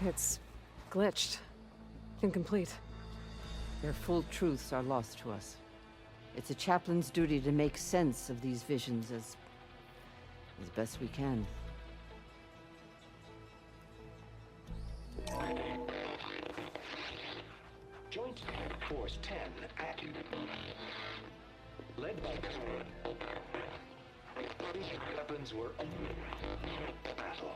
It's glitched. Incomplete. Their full truths are lost to us. It's a chaplain's duty to make sense of these visions as best we can. Joint Force 10 active. Led by weapons were battle.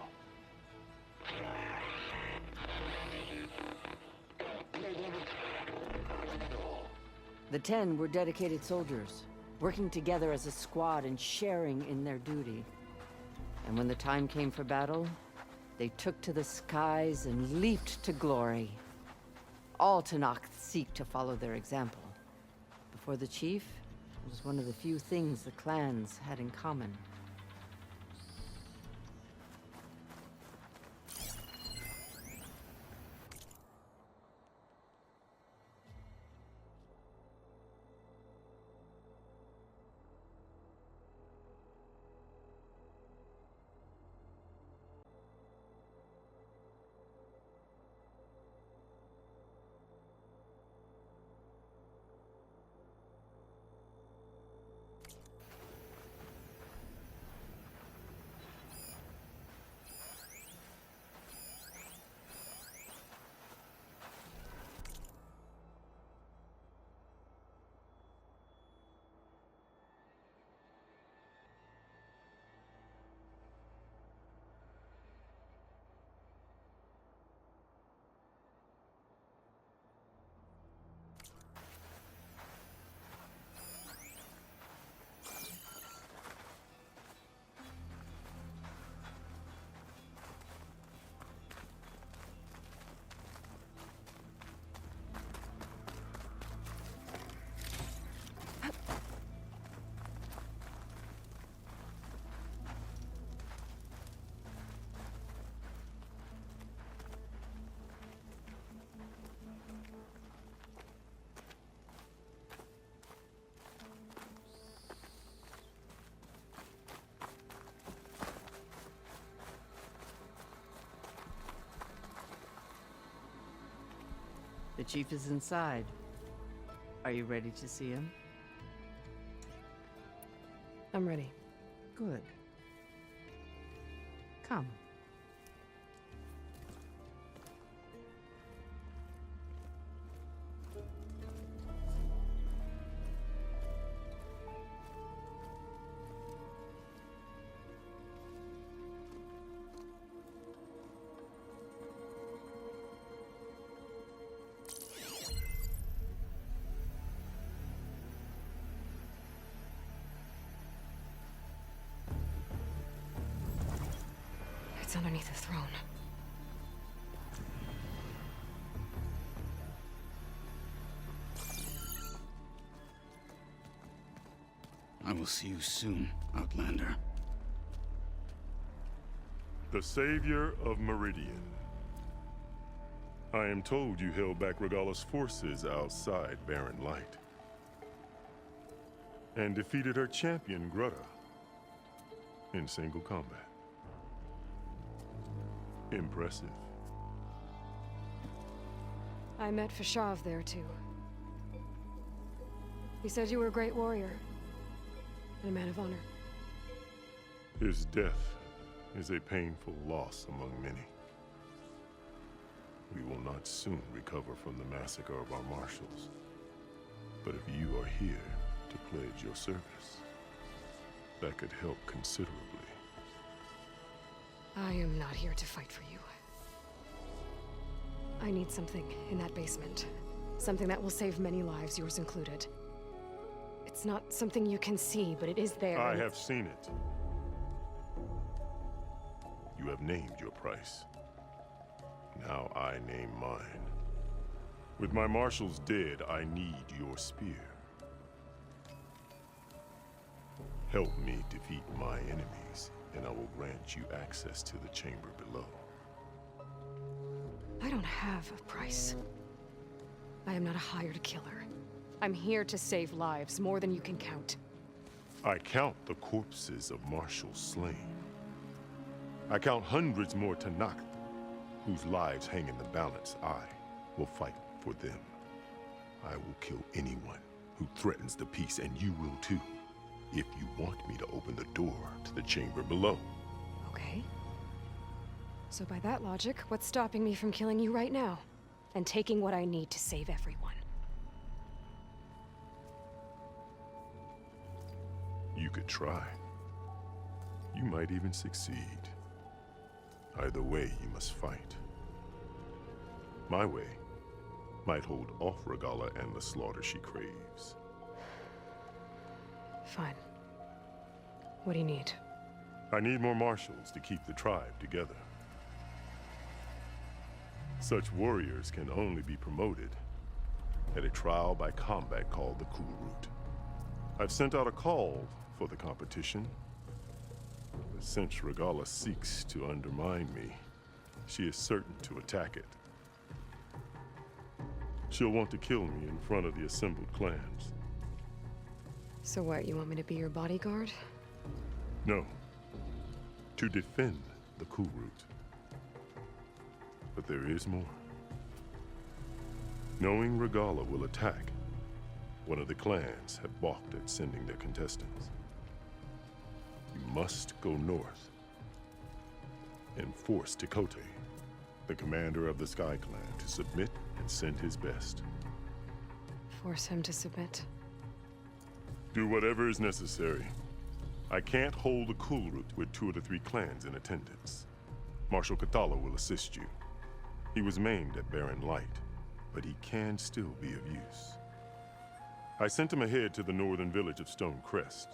The 10 were dedicated soldiers, working together as a squad and sharing in their duty. And when the time came for battle, they took to the skies and leaped to glory. All Tenakth seek to follow their example. Before the chief, it was one of the few things the clans had in common. The chief is inside. Are you ready to see him? I'm ready. Good. Come. It's underneath the throne. I will see you soon, Outlander. The Savior of Meridian. I am told you held back Regalla's forces outside Barren Light. And defeated her champion, Grudda, in single combat. Impressive. I met Fashav there, too. He said you were a great warrior. And a man of honor. His death is a painful loss among many. We will not soon recover from the massacre of our marshals. But if you are here to pledge your service, that could help considerably. I am not here to fight for you. I need something in that basement. Something that will save many lives, yours included. It's not something you can see, but it is there. I have seen it. You have named your price. Now I name mine. With my marshals dead, I need your spear. Help me defeat my enemies, and I will grant you access to the chamber below. I don't have a price. I am not a hired killer. I'm here to save lives, more than you can count. I count the corpses of marshals slain. I count hundreds more Tenakth whose lives hang in the balance, I will fight for them. I will kill anyone who threatens the peace, and you will too, if you want me to open the door to the chamber below. Okay. So by that logic, what's stopping me from killing you right now? And taking what I need to save everyone? You could try. You might even succeed. Either way, you must fight. My way might hold off Regalla and the slaughter she craves. Fine. What do you need? I need more marshals to keep the tribe together. Such warriors can only be promoted at a trial by combat called the Kulrut. I've sent out a call for the competition, but since Regalla seeks to undermine me, she is certain to attack it. She'll want to kill me in front of the assembled clans. So what, you want me to be your bodyguard? No, to defend the Kulrut. But there is more. Knowing Regalla will attack, one of the clans have balked at sending their contestants. You must go north and force Tekote, the commander of the Sky Clan, to submit and send his best. Force him to submit? Do whatever is necessary. I can't hold the Kulrut with 2 of the 3 clans in attendance. Marshal Kotallo will assist you. He was maimed at Barren Light, but he can still be of use. I sent him ahead to the northern village of Stone Crest.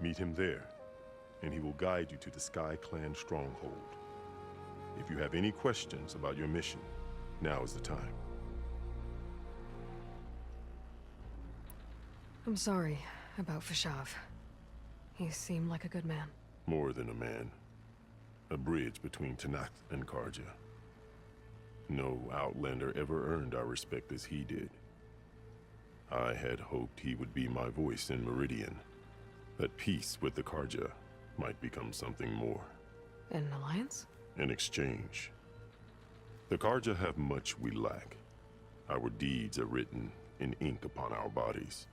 Meet him there, and he will guide you to the Sky Clan stronghold. If you have any questions about your mission, now is the time. I'm sorry about Fashav. He seemed like a good man. More than a man. A bridge between Tenakth and Carja. No Outlander ever earned our respect as he did. I had hoped he would be my voice in Meridian, that peace with the Carja might become something more. An alliance? In exchange. The Carja have much we lack. Our deeds are written in ink upon our bodies.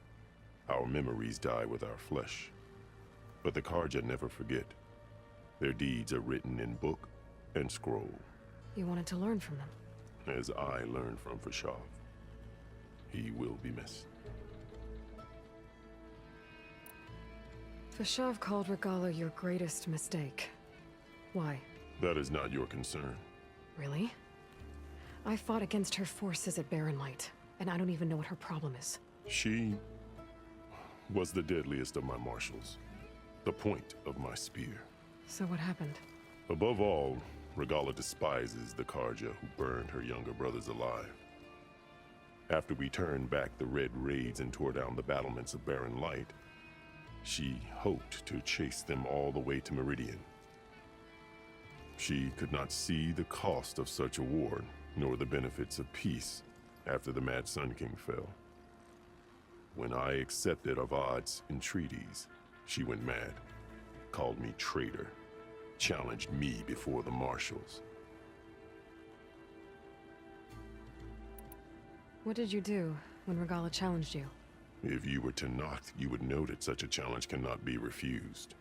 Our memories die with our flesh. But the Carja never forget. Their deeds are written in book and scroll. You wanted to learn from them? As I learned from Fashav. He will be missed. Fashav called Regalla your greatest mistake. Why? That is not your concern. Really? I fought against her forces at Barren Light, and I don't even know what her problem is. She was the deadliest of my marshals. The point of my spear. So what happened? Above all, Regalla despises the Carja who burned her younger brothers alive. After we turned back the Red Raids and tore down the battlements of Barren Light, she hoped to chase them all the way to Meridian. She could not see the cost of such a war, nor the benefits of peace after the Mad Sun King fell. When I accepted Avad's entreaties, she went mad, called me traitor, challenged me before the marshals. What did you do when Regalla challenged you? If you were Tenakth, you would know that such a challenge cannot be refused.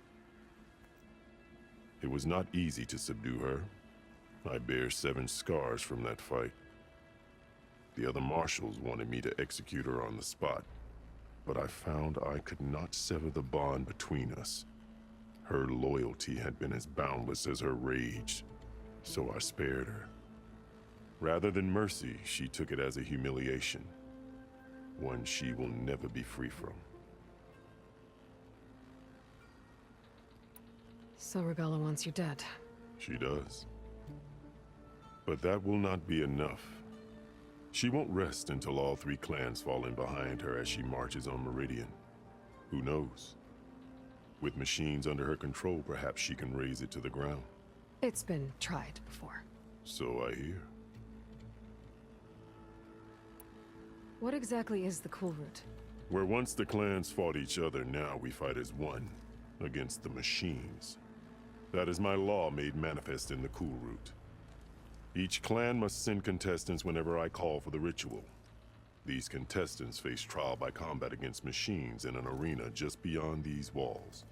It was not easy to subdue her. I bear 7 scars from that fight. The other marshals wanted me to execute her on the spot, but I found I could not sever the bond between us. Her loyalty had been as boundless as her rage, so I spared her. Rather than mercy, she took it as a humiliation, one she will never be free from. So Regalla wants you dead. She does. But that will not be enough. She won't rest until all 3 clans fall in behind her as she marches on Meridian. Who knows? With machines under her control, perhaps she can raze it to the ground. It's been tried before. So I hear. What exactly is the Kulrut? Where once the clans fought each other, now we fight as one, against the machines. That is my law made manifest in the Kulrut. Each clan must send contestants whenever I call for the ritual. These contestants face trial by combat against machines in an arena just beyond these walls.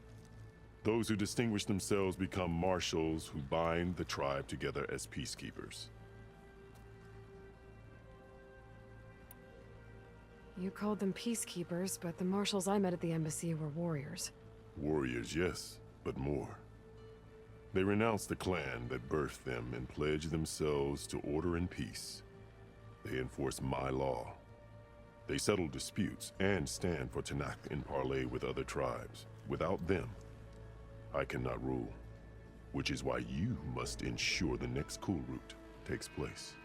Those who distinguish themselves become marshals who bind the tribe together as peacekeepers. You called them peacekeepers, but the marshals I met at the embassy were warriors. Warriors, yes, but more. They renounce the clan that birthed them and pledge themselves to order and peace. They enforce my law. They settle disputes and stand for Tenakth in parley with other tribes. Without them, I cannot rule, which is why you must ensure the next Kulrut takes place.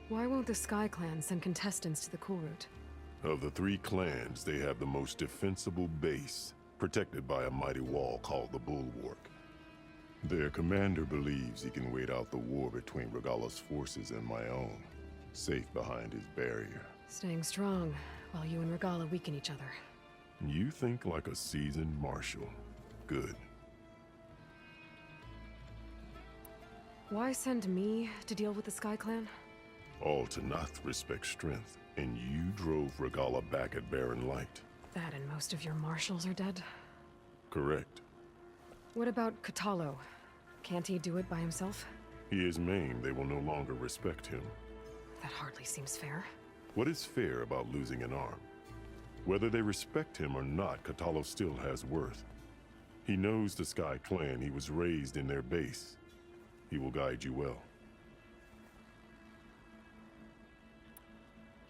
Why won't the Sky Clan send contestants to the Kulrut? Of the three clans, they have the most defensible base, protected by a mighty wall called the Bulwark. Their commander believes he can wait out the war between Regalla's forces and my own, safe behind his barrier. Staying strong, while you and Regalla weaken each other. You think like a seasoned marshal. Good. Why send me to deal with the Sky Clan? All Tenakth respect strength, and you drove Regalla back at Barren Light. That and most of your marshals are dead? Correct. What about Kotallo? Can't he do it by himself? He is maimed. They will no longer respect him. That hardly seems fair. What is fair about losing an arm? Whether they respect him or not, Kotallo still has worth. He knows the Sky Clan. He was raised in their base. He will guide you well.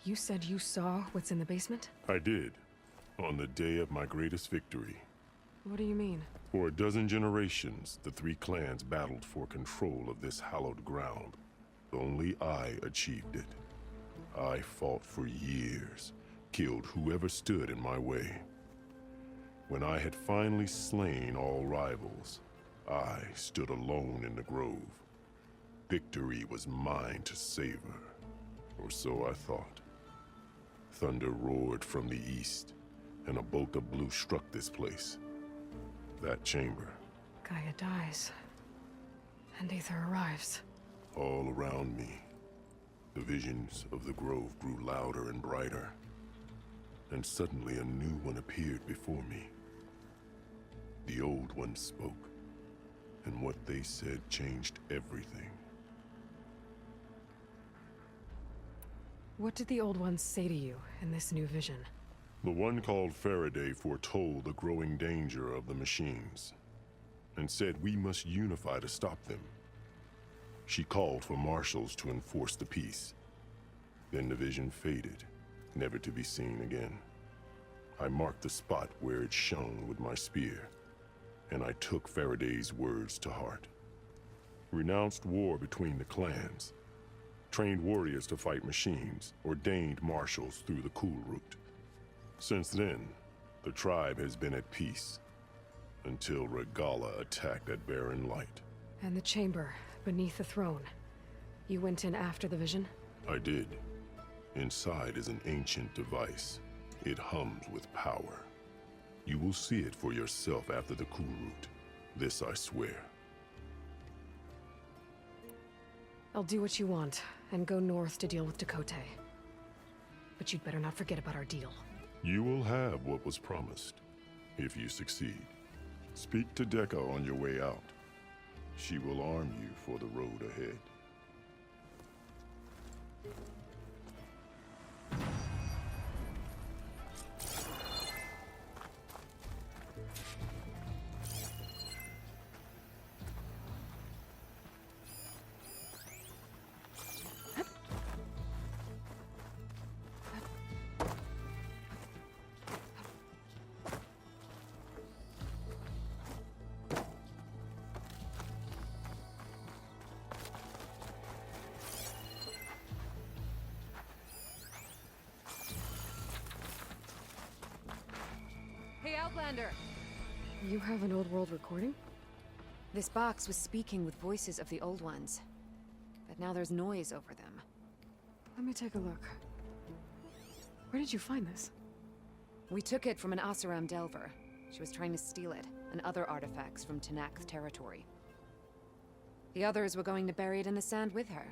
You said you saw what's in the basement? I did, on the day of my greatest victory. What do you mean? For a dozen generations, the three clans battled for control of this hallowed ground. Only I achieved it. I fought for years, killed whoever stood in my way. When I had finally slain all rivals, I stood alone in the grove. Victory was mine to savor, or so I thought. Thunder roared from the east, and a bolt of blue struck this place. That chamber. Gaia dies. And Aether arrives. All around me, the visions of the grove grew louder and brighter. And suddenly a new one appeared before me. The old one spoke, and what they said changed everything. What did the Old Ones say to you in this new vision? The one called Faraday foretold the growing danger of the machines, and said we must unify to stop them. She called for marshals to enforce the peace. Then the vision faded, never to be seen again. I marked the spot where it shone with my spear, and I took Faraday's words to heart. Renounced war between the clans, trained warriors to fight machines, ordained marshals through the Kulrut. Since then, the tribe has been at peace, until Regalla attacked at Barren Light. And the chamber, beneath the throne. You went in after the vision? I did. Inside is an ancient device. It hums with power. You will see it for yourself after the Kulrut. This I swear. I'll do what you want, and go north to deal with Tekotteh. But you'd better not forget about our deal. You will have what was promised, if you succeed. Speak to Dekka on your way out. She will arm you for the road ahead. Hey, Outlander! You have an old world recording? This box was speaking with voices of the Old Ones. But now there's noise over them. Let me take a look. Where did you find this? We took it from an Oseram Delver. She was trying to steal it, and other artifacts from Tenakth territory. The others were going to bury it in the sand with her.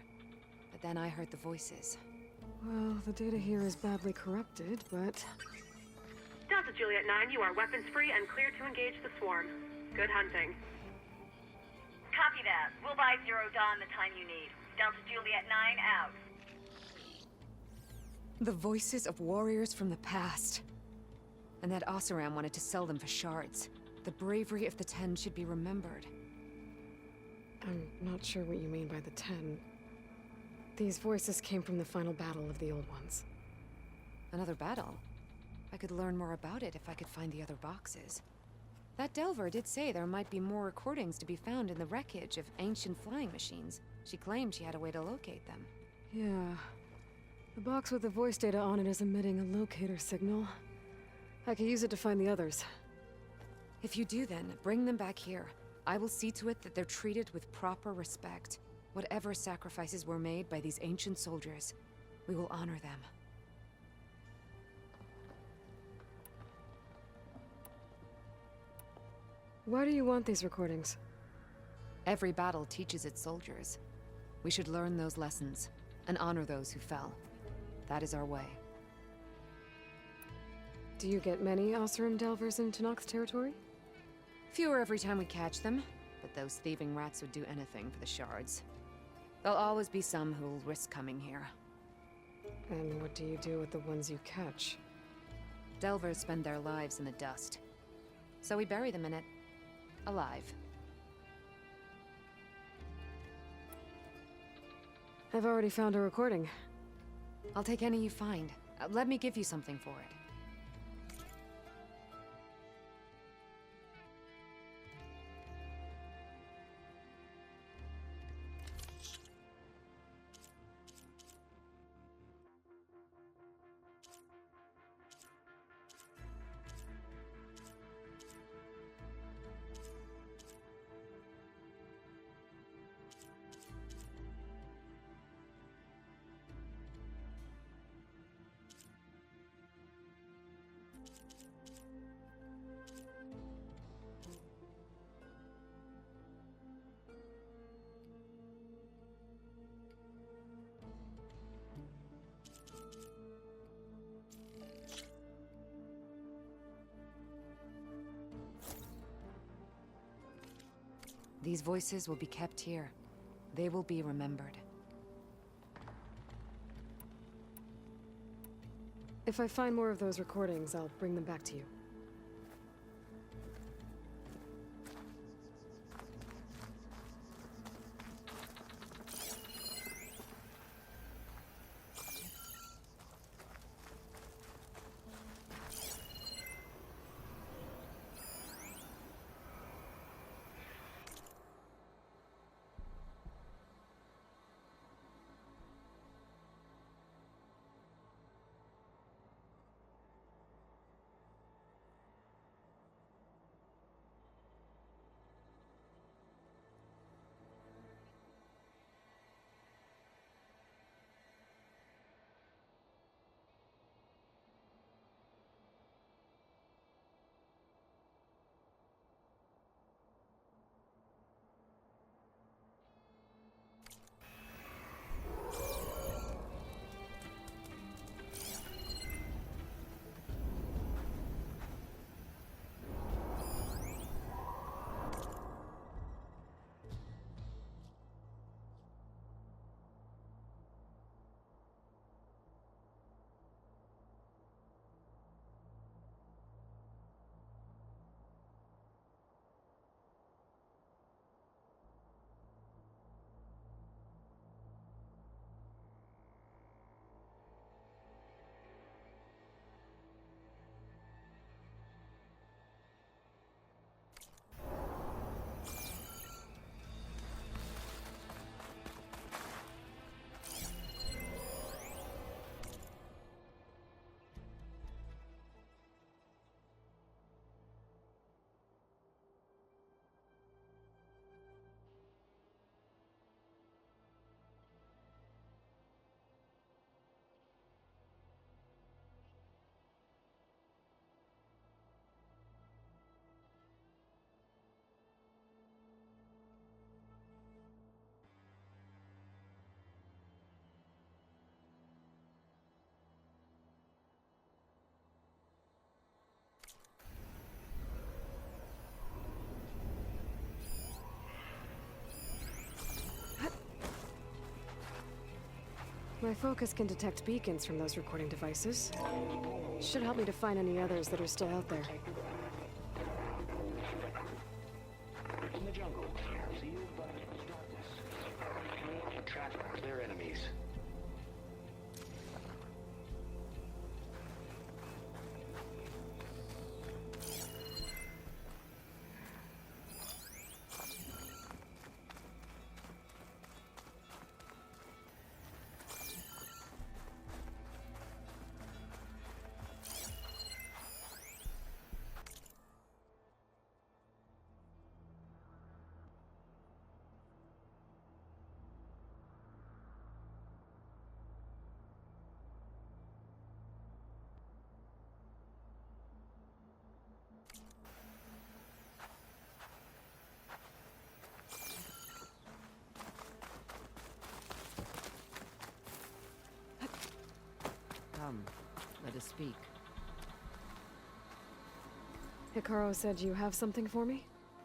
But then I heard the voices. Well, the data here is badly corrupted, but... Delta Juliet 9, you are weapons-free and clear to engage the swarm. Good hunting. Copy that. We'll buy Zero Dawn the time you need. Delta Juliet 9 out. The voices of warriors from the past. And that Oseram wanted to sell them for shards. The bravery of the Ten should be remembered. I'm not sure what you mean by the Ten. These voices came from the final battle of the Old Ones. Another battle? I could learn more about it if I could find the other boxes. That Delver did say there might be more recordings to be found in the wreckage of ancient flying machines. She claimed she had a way to locate them. Yeah. The box with the voice data on it is emitting a locator signal. I could use it to find the others. If you do then, bring them back here. I will see to it that they're treated with proper respect. Whatever sacrifices were made by these ancient soldiers, we will honor them. Why do you want these recordings? Every battle teaches its soldiers. We should learn those lessons, and honor those who fell. That is our way. Do you get many Oseram Delvers in Tenakth territory? Fewer every time we catch them, but those thieving rats would do anything for the shards. There'll always be some who'll risk coming here. And what do you do with the ones you catch? Delvers spend their lives in the dust. So we bury them in it, alive. I've already found a recording. I'll take any you find. Let me give you something for it. These voices will be kept here. They will be remembered. If I find more of those recordings, I'll bring them back to you. My focus can detect beacons from those recording devices. Should help me to find any others that are still out there. In the jungle, sealed by darkness. Clean and trap their enemies. Come, let us speak. Hikaru said you have something for me?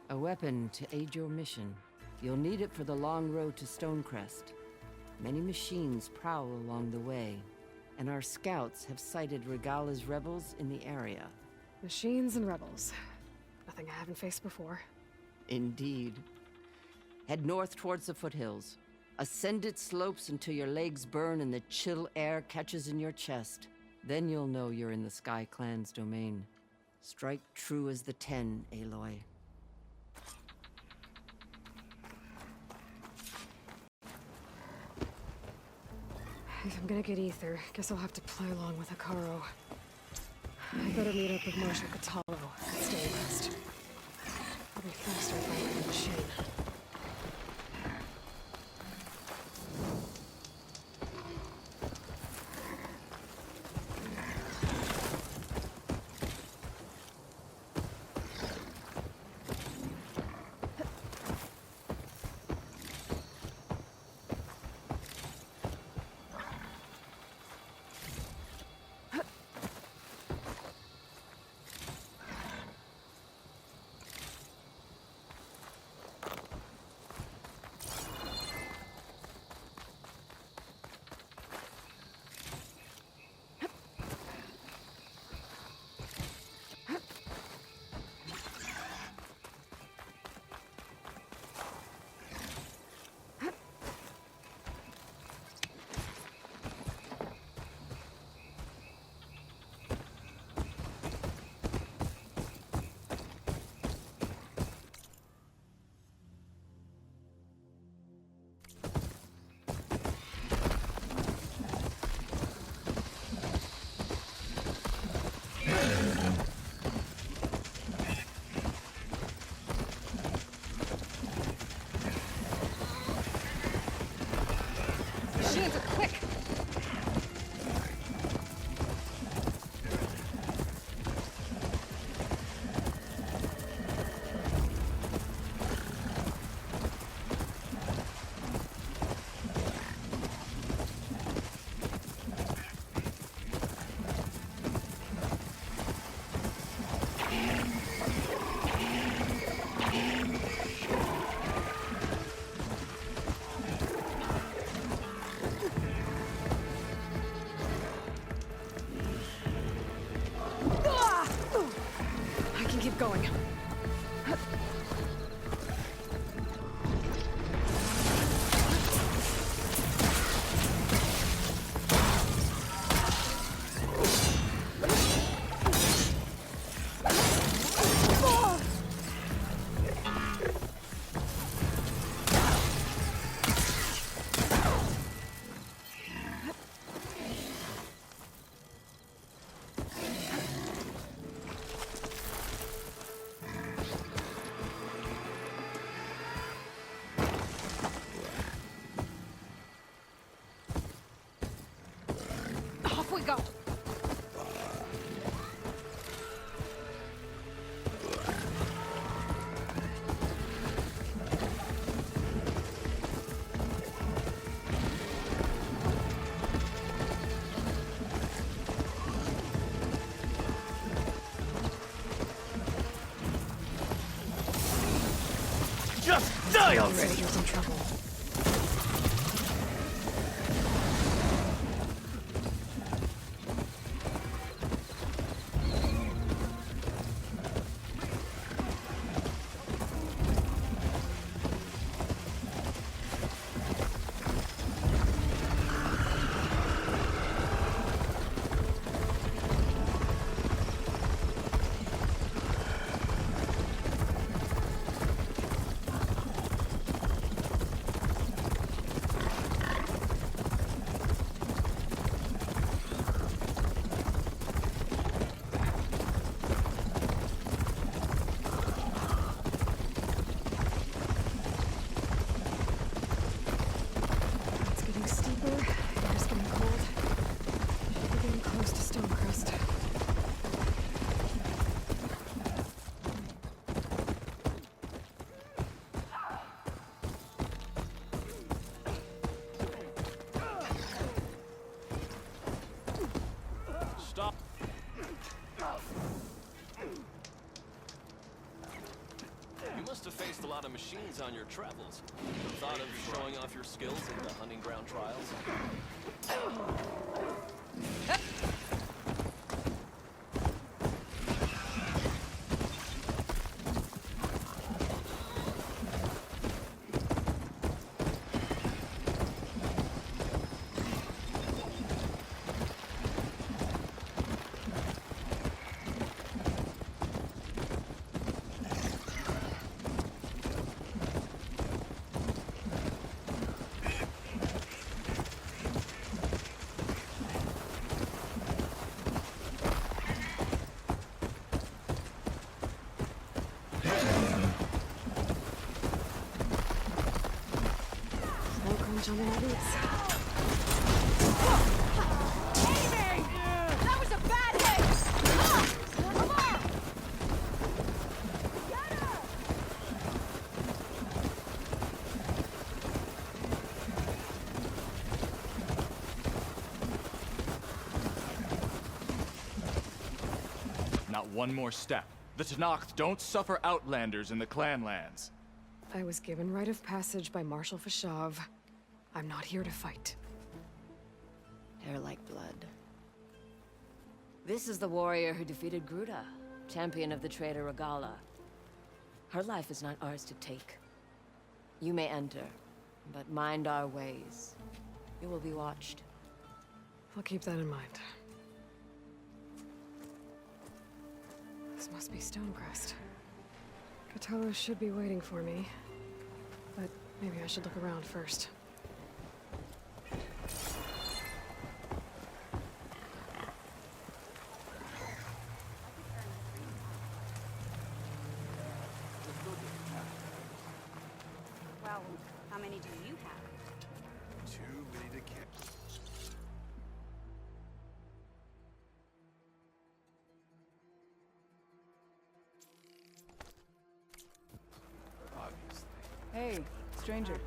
A weapon to aid your mission. You'll need it for the long road to Stonecrest. Many machines prowl along the way, and our scouts have sighted Regala's rebels in the area. Machines and rebels. Nothing I haven't faced before. Indeed. Head north towards the foothills. Ascend its slopes until your legs burn and the chill air catches in your chest. Then you'll know you're in the Sky Clan's domain. Strike true as the 10, Aloy. If I'm gonna get ether, guess I'll have to play along with Hikaru. I better meet up with Marshal Catallo at Stonecrest. I'll be faster if I ride a machine. Machines are quick! I can keep going. Off we go! Just die already! Soldier's in trouble. wins on your travels. Thought of showing off your skills in the hunting ground trials? No crunch on the boots. That was a bad hit! Come on! Not one more step. The Tenakth don't suffer outlanders in the Clanlands. I was given rite of passage by Marshal Fashav. I'm not here to fight. Hair like blood. This is the warrior who defeated Gruta, champion of the traitor Regala. Her life is not ours to take. You may enter, but mind our ways. You will be watched. I'll keep that in mind. This must be Stonecrest. Kotallo should be waiting for me, but maybe I should look around first. Well, how many do you have? Too many to count. Obviously. Hey, stranger.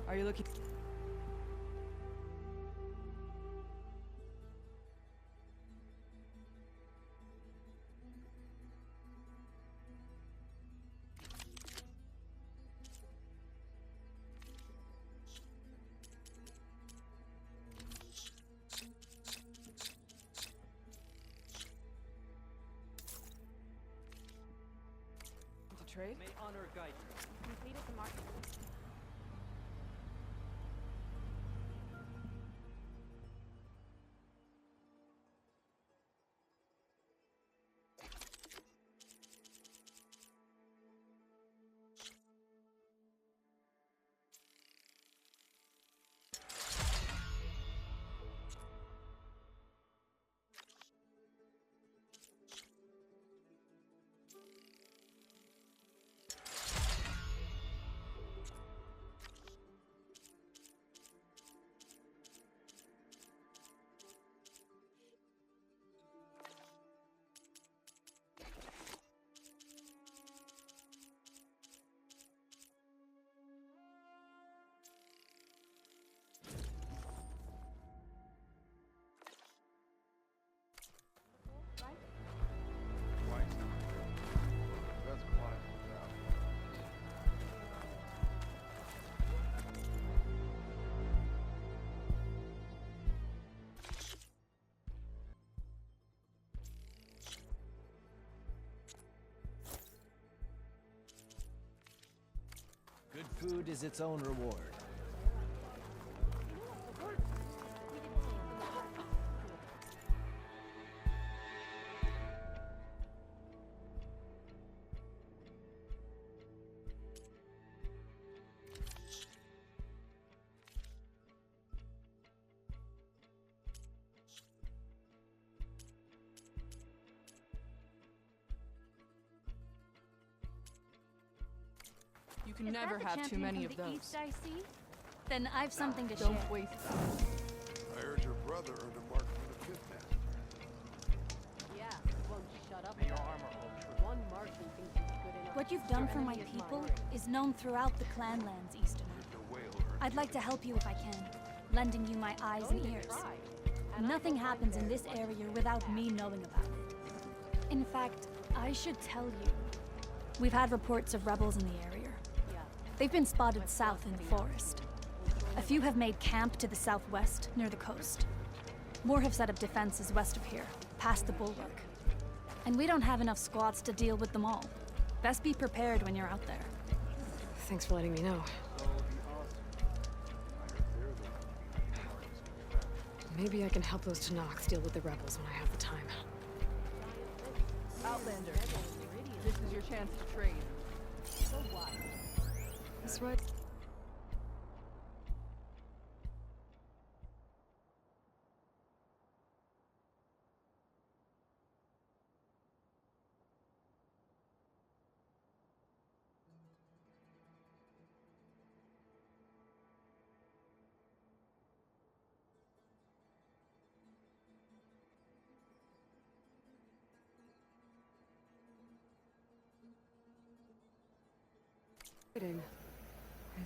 Are you looking? To trade? May honor guide you. Completed the market. Good food is its own reward. You can never have too many of those. East I see? Then I've something to Don't share. waste them. I heard your brother earned a mark for the fifth master. Yeah, won't shut up. Your armor ultra. One Martian thinks he's good enough. What you've done for my people is known throughout the Clanlands, Easterner. I'd like to help you if I can, lending you my eyes and ears. Nothing happens in this area without me knowing about it. In fact, I should tell you. We've had reports of rebels in the area. They've been spotted south in the forest. A few have made camp to the southwest, near the coast. More have set up defenses west of here, past the bulwark. And we don't have enough squads to deal with them all. Best be prepared when you're out there. Thanks for letting me know. Maybe I can help those Tanakhs deal with the rebels when I have the time. Outlander, this is your chance to trade. That's right.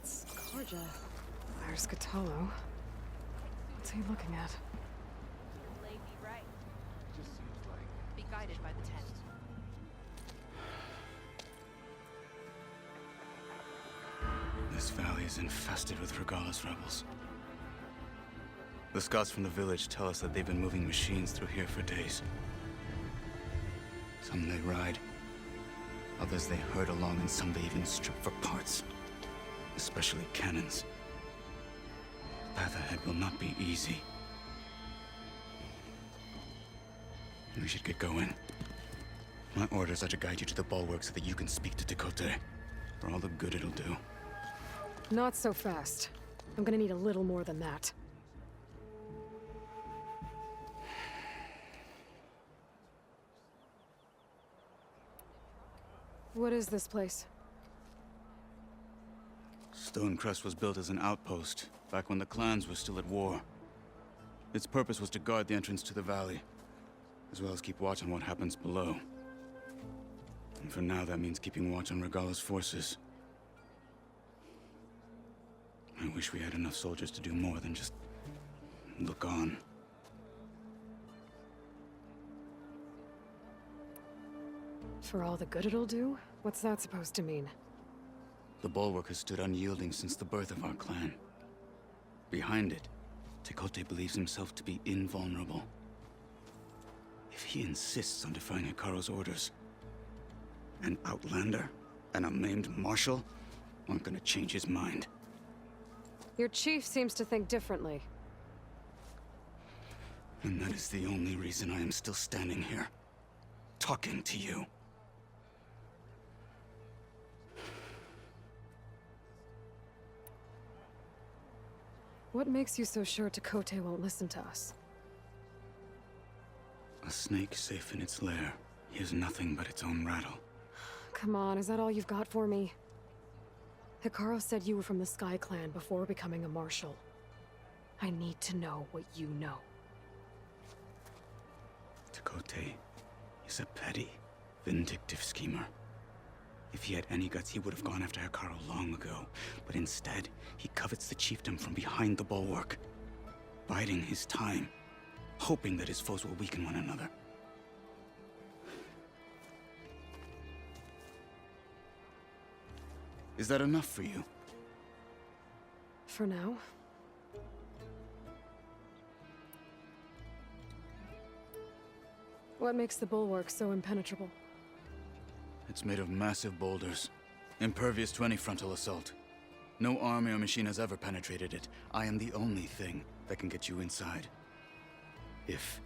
It's Karja. There's Kotallo. What's he looking at? Lady right. Just seems like... Be guided by the tent. This valley is infested with Regalla's rebels. The scouts from the village tell us that they've been moving machines through here for days. Some they ride, others they herd along, and some they even strip for parts. Especially cannons. The path ahead will not be easy. We should get going. My orders are to guide you to the bulwark so that you can speak to Tekotteh. For all the good it'll do. Not so fast. I'm gonna need a little more than that. What is this place? Stonecrest was built as an outpost, back when the clans were still at war. Its purpose was to guard the entrance to the valley, as well as keep watch on what happens below. And for now, that means keeping watch on Regalla's forces. I wish we had enough soldiers to do more than just look on. For all the good it'll do? What's that supposed to mean? The bulwark has stood unyielding since the birth of our clan. Behind it, Tekotteh believes himself to be invulnerable. If he insists on defying Hekarro's orders, an outlander and a maimed marshal aren't gonna change his mind. Your chief seems to think differently. And that is the only reason I am still standing here, talking to you. What makes you so sure Tekotteh won't listen to us? A snake safe in its lair hears nothing but its own rattle. Come on, is that all you've got for me? Hekarro said you were from the Sky Clan before becoming a marshal. I need to know what you know. Tekotteh is a petty, vindictive schemer. If he had any guts, he would have gone after Hekarro long ago. But instead, he covets the chiefdom from behind the bulwark, biding his time, hoping that his foes will weaken one another. Is that enough for you? For now. What makes the bulwark so impenetrable? It's made of massive boulders, impervious to any frontal assault. No army or machine has ever penetrated it. I am the only thing that can get you inside. If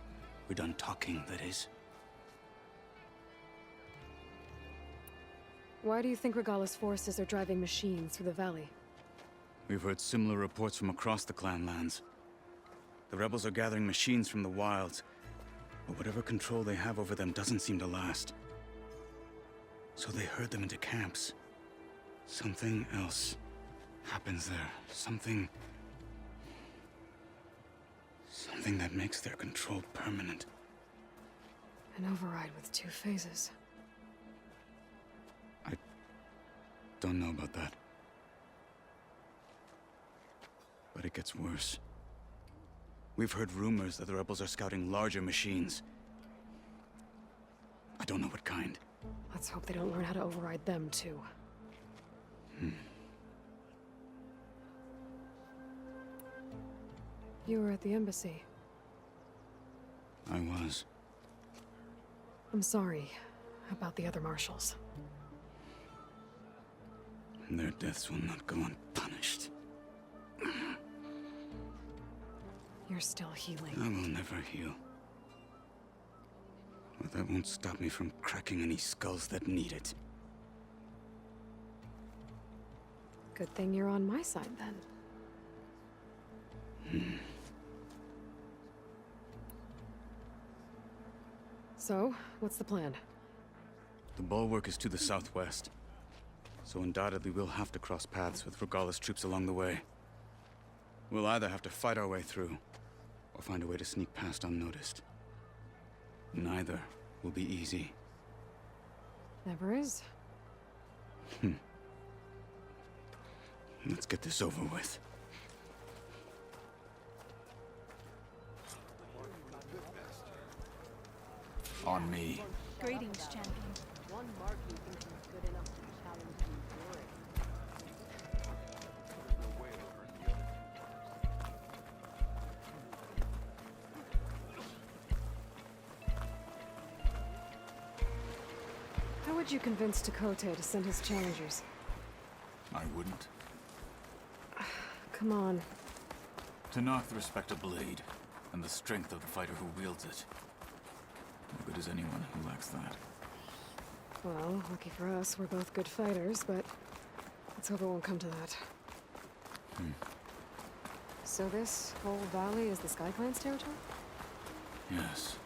we're done talking, that is. Why do you think Regalla's forces are driving machines through the valley? We've heard similar reports from across the clan lands. The rebels are gathering machines from the wilds, but whatever control they have over them doesn't seem to last. So they herd them into camps. Something else happens there. Something that makes their control permanent. An override with 2 phases. I don't know about that. But it gets worse. We've heard rumors that the rebels are scouting larger machines. I don't know what kind. Let's hope they don't learn how to override them, too. You were at the embassy. I was. I'm sorry about the other marshals. Their deaths will not go unpunished. You're still healing. I will never heal. But that won't stop me from cracking any skulls that need it. Good thing you're on my side, then. So, what's the plan? The bulwark is to the southwest, so undoubtedly we'll have to cross paths with Regalla's troops along the way. We'll either have to fight our way through, or find a way to sneak past unnoticed. Neither will be easy. Never is. Let's get this over with. On me. Greetings, champion. One Marquis thinks he's good enough to challenge How would you convince Tekotteh to send his challengers? I wouldn't. Come on. Tenakth respect a blade, and the strength of the fighter who wields it. No good is anyone who lacks that. Well, lucky for us, we're both good fighters, but let's hope it won't come to that. So this whole valley is the Sky Clan's territory? Yes.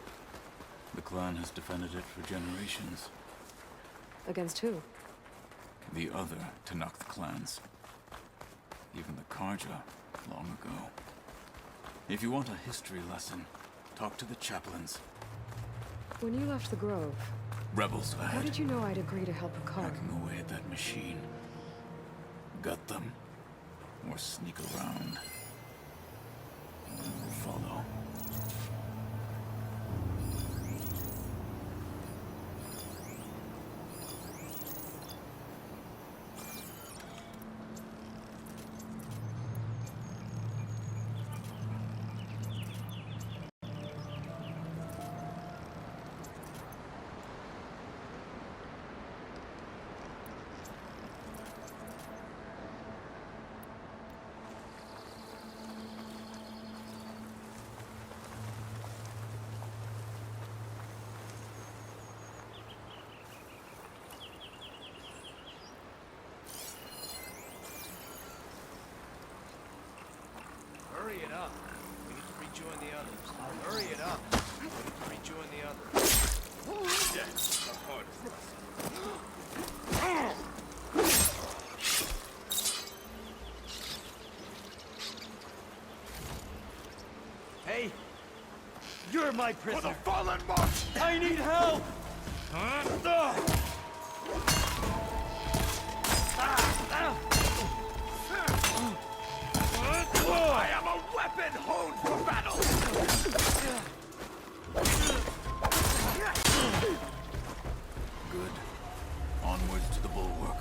The clan has defended it for generations. Against who? The other Tenakth clans. Even the Karja, long ago. If you want a history lesson, talk to the chaplains. When you left the Grove, Rebels, how Vad. did you know I'd agree to help Akar? Hacking away at that machine. Gut them. Or sneak around. Follow. Hurry it up. We need to rejoin the others. Hurry it up. We need to rejoin the others. Yes, of course. Hey, you're my prisoner. For the fallen march! I need help. I am a weapon honed for battle! Good. Onwards to the bulwark.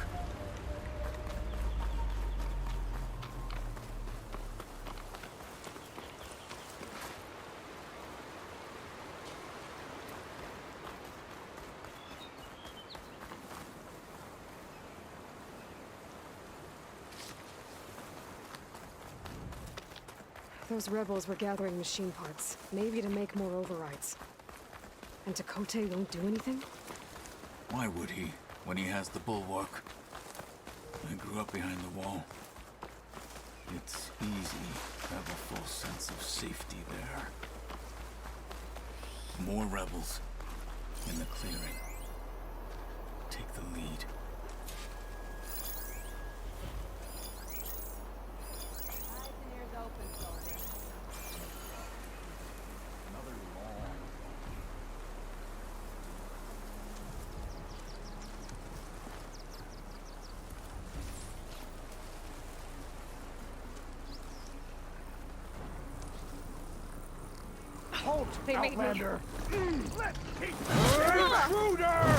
Those rebels were gathering machine parts, maybe to make more overrides. And Tekotteh won't do anything? Why would he, when he has the bulwark? I grew up behind the wall. It's easy to have a full sense of safety there. More rebels in the clearing. Take the lead. Halt, They made me- Outlander! Let me... Intruder!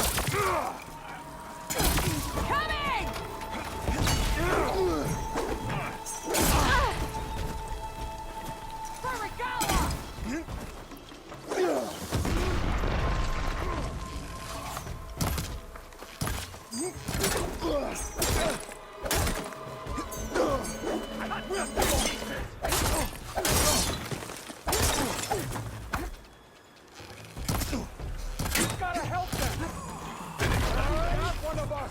Coming! Gotta help them! Not one of us!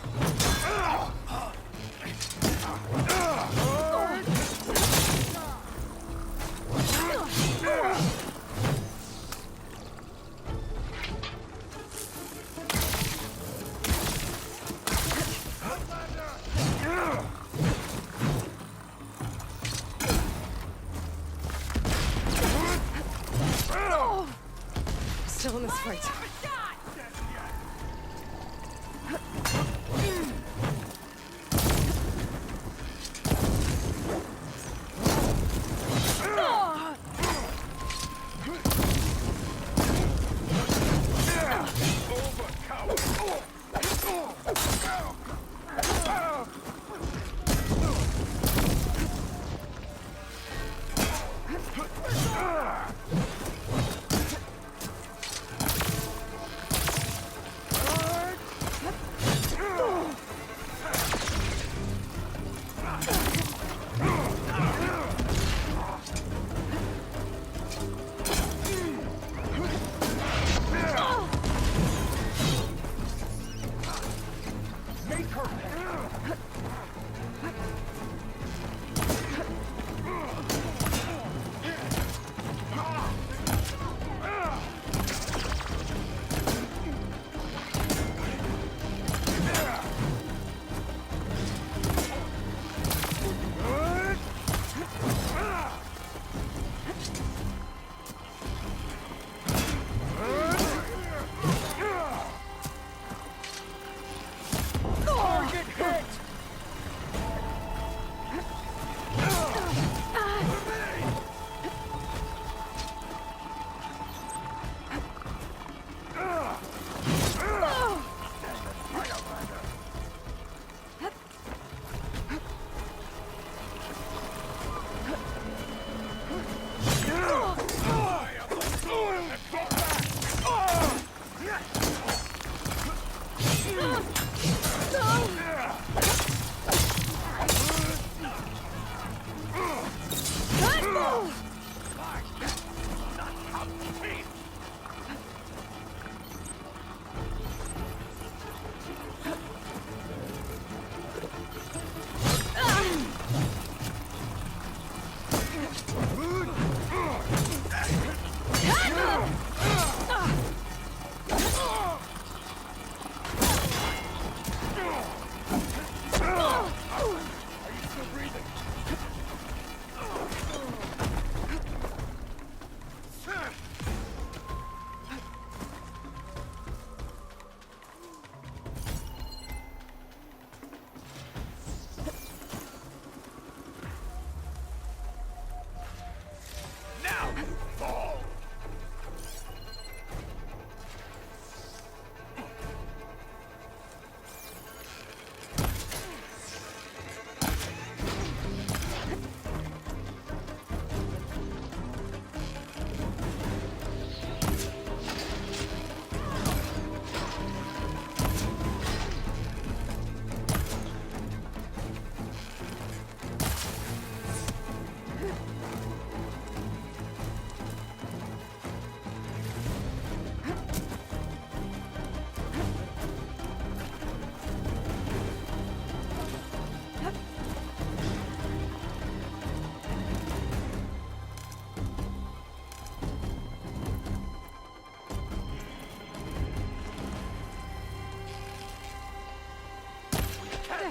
Still in this fight.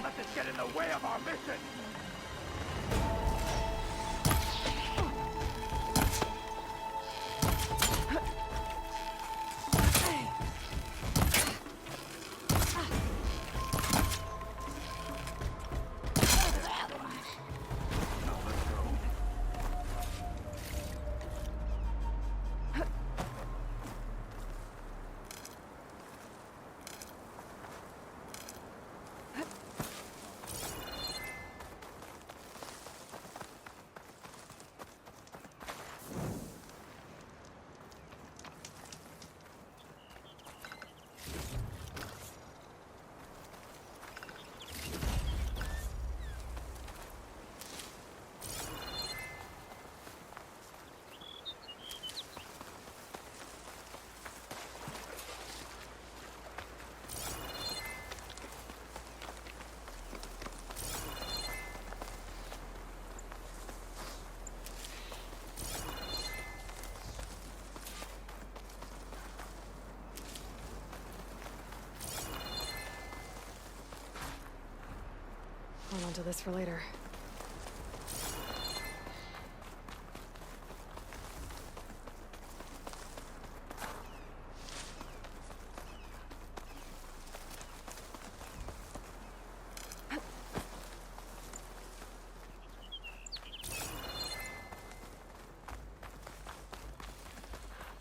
Let this get in the way of our mission! onto this for later.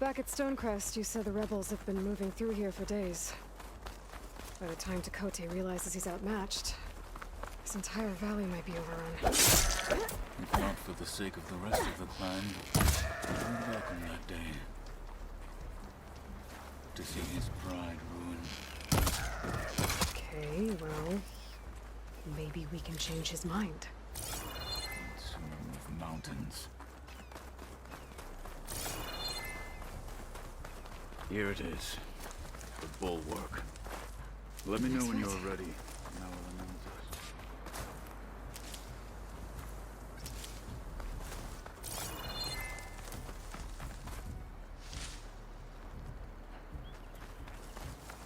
Back at Stonecrest, you said the rebels have been moving through here for days. By the time Tekote realizes he's outmatched, this entire valley might be overrun. He fought for the sake of the rest of the clan, but he was welcome that day. To see his pride ruined. Okay, well, maybe we can change his mind. Let's move mountains. Here it is. The bulwark. Let me know when you're ready, and I will announce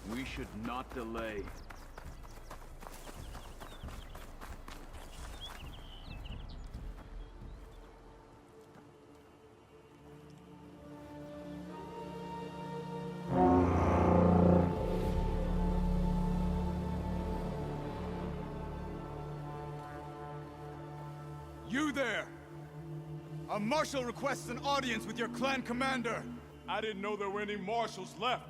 it. We should not delay. You there! A marshal requests an audience with your clan commander. I didn't know there were any marshals left.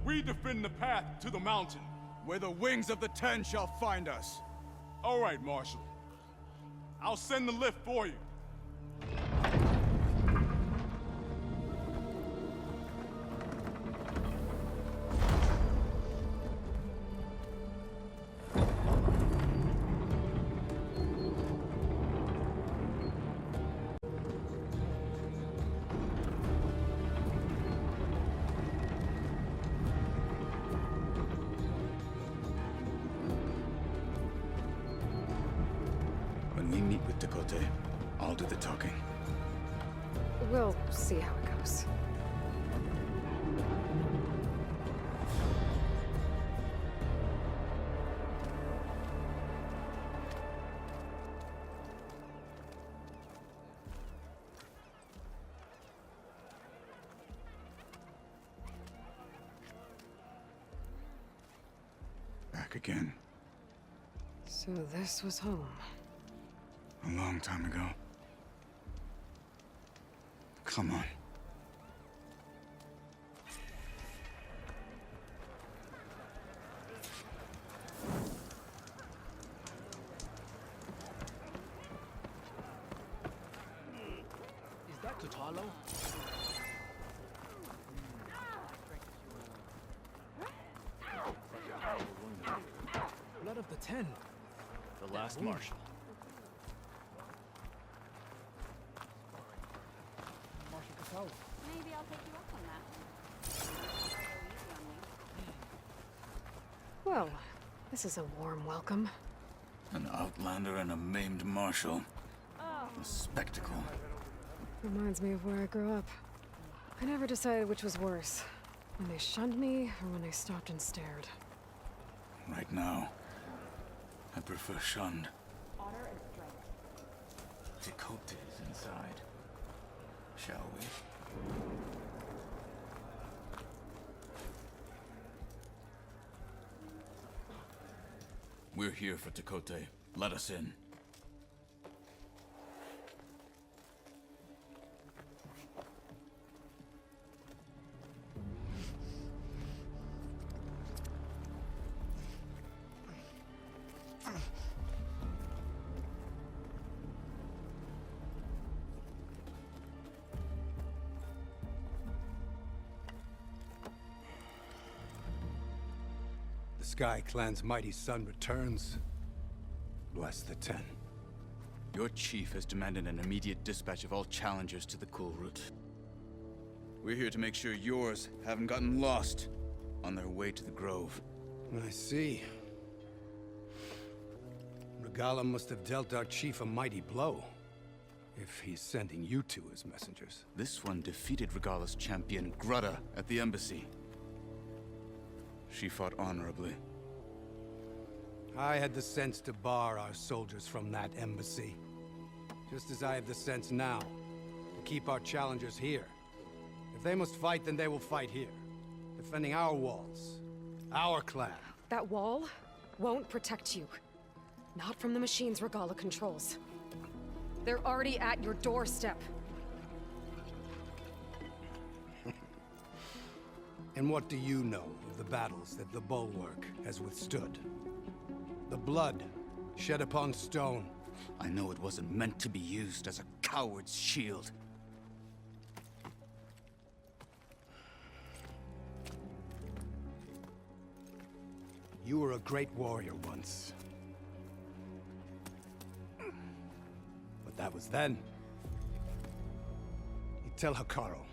We defend the path to the mountain. Where the wings of the Ten shall find us. All right, Marshal. I'll send the lift for you. When we meet with Tekote, I'll do the talking. We'll see how it goes. Back again. So this was home. A long time ago. Come on. Is that Kotallo? Blood of the Ten. The last marshal. Marshal Kotallo. Maybe I'll take you up on that. Well, this is a warm welcome. An outlander and a maimed marshal. A spectacle. Reminds me of where I grew up. I never decided which was worse. When they shunned me, or when they stopped and stared. Right now, I prefer shunned. Tekote is inside. Shall we? We're here for Tekote. Let us in. The Sky Clan's mighty son returns. Bless the Ten. Your chief has demanded an immediate dispatch of all challengers to the Kulrut. We're here to make sure yours haven't gotten lost on their way to the Grove. I see. Regala must have dealt our chief a mighty blow, if he's sending you two as messengers. This one defeated Regala's champion, Grudda, at the embassy. She fought honorably. I had the sense to bar our soldiers from that embassy. Just as I have the sense now to keep our challengers here. If they must fight, then they will fight here. Defending our walls. Our clan. That wall won't protect you. Not from the machines Regalla controls. They're already at your doorstep. And what do you know of the battles that the Bulwark has withstood? The blood shed upon stone. I know it wasn't meant to be used as a coward's shield. You were a great warrior once. But that was then. You tell Hekarro,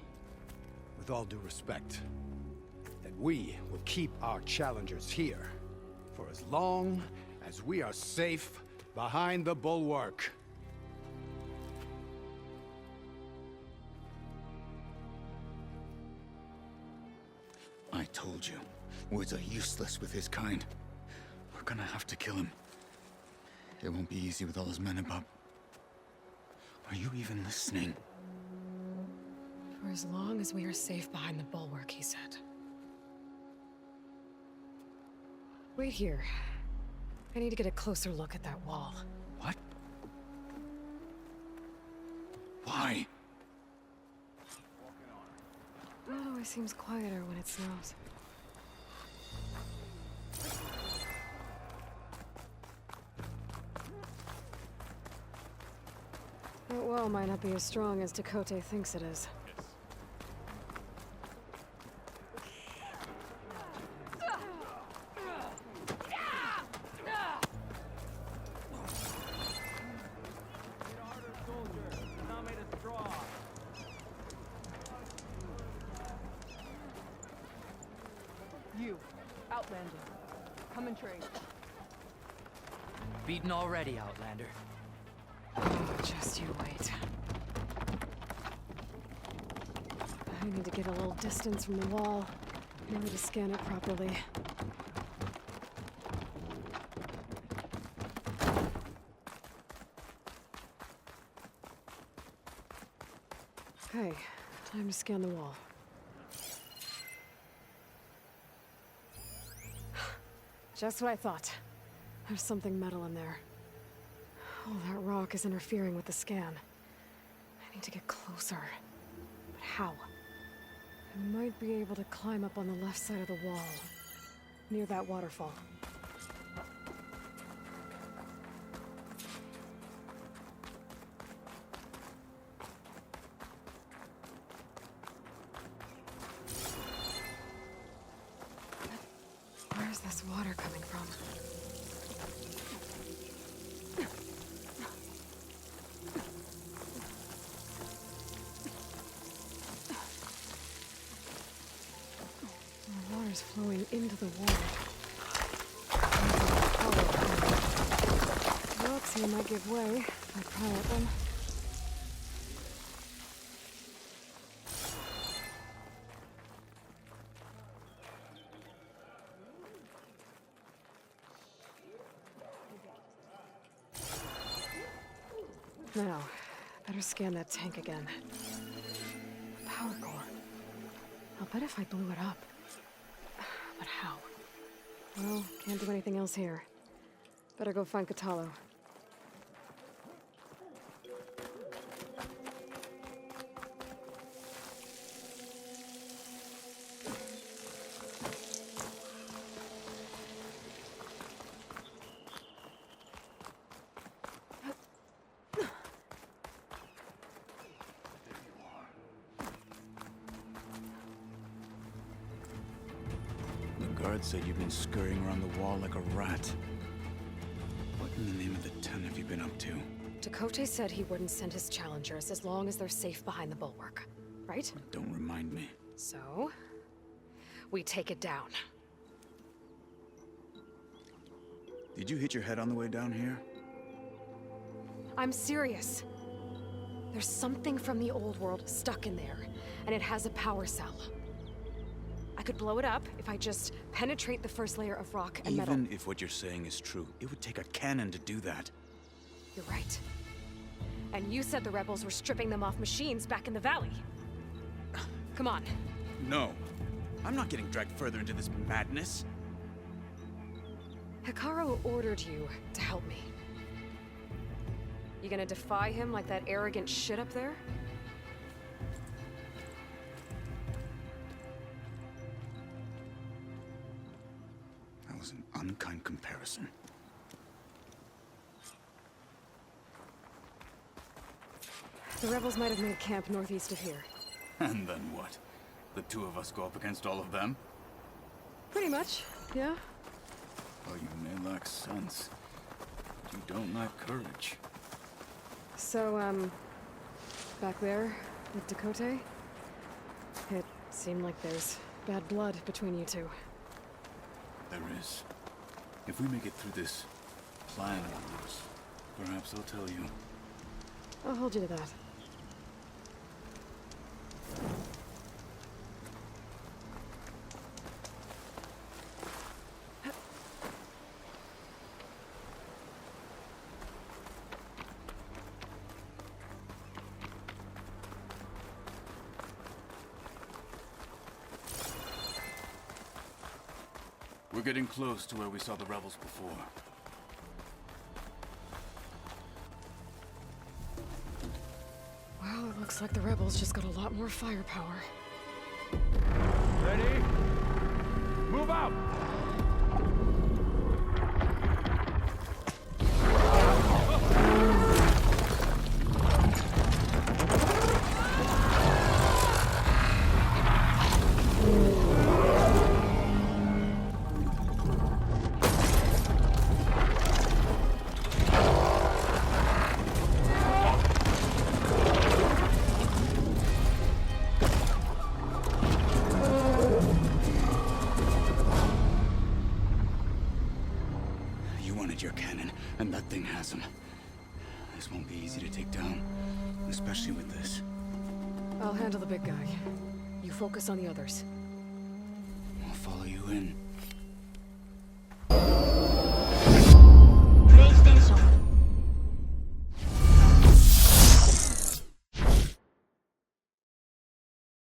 with all due respect, that we will keep our challengers here for as long as we are safe behind the Bulwark. I told you, words are useless with his kind. We're gonna have to kill him. It won't be easy with all his men above. Are you even listening? For as long as we are safe behind the Bulwark, he said. Wait here. I need to get a closer look at that wall. What? Why? It always seems quieter when it snows. That wall might not be as strong as Tekotteh thinks it is. You, Outlander. Come and trade. Beaten already, Outlander. Oh, just you wait. I need to get a little distance from the wall, maybe to scan it properly. Okay, time to scan the wall. Just what I thought. There's something metal in there. Oh, that rock is interfering with the scan. I need to get closer. But how? I might be able to climb up on the left side of the wall, near that waterfall. Where's this water coming from? The water's flowing into the wall. Rocks here might give way if I pry at them. Now, better scan that tank again. Power core. I'll bet if I blew it up. But how? Well, can't do anything else here. Better go find Kotallo. The guard said you've been scurrying around the wall like a rat. What in the name of the Ten have you been up to? Tekotteh said he wouldn't send his challengers as long as they're safe behind the Bulwark, right? Don't remind me. So, we take it down. Did you hit your head on the way down here? I'm serious. There's something from the old world stuck in there, and it has a power cell. I could blow it up if I just penetrate the first layer of rock and metal. Even if what you're saying is true, it would take a cannon to do that. You're right. And you said the rebels were stripping them off machines back in the valley. Come on. No. I'm not getting dragged further into this madness. Hekarro ordered you to help me. You gonna defy him like that arrogant shit up there? That was an unkind comparison. The rebels might have made camp northeast of here. And then what? The two of us go up against all of them? Pretty much, yeah. Oh, you may lack sense, but you don't lack courage. So, back there with Dakota, it seemed like there's bad blood between you two. There is. If we make it through this plan of yours, perhaps I'll tell you. I'll hold you to that. We're getting close to where we saw the rebels before. Well, it looks like the rebels just got a lot more firepower. Ready? Move out! Your cannon, and that thing has him. This won't be easy to take down, especially with this. I'll handle the big guy. You focus on the others. I'll follow you in.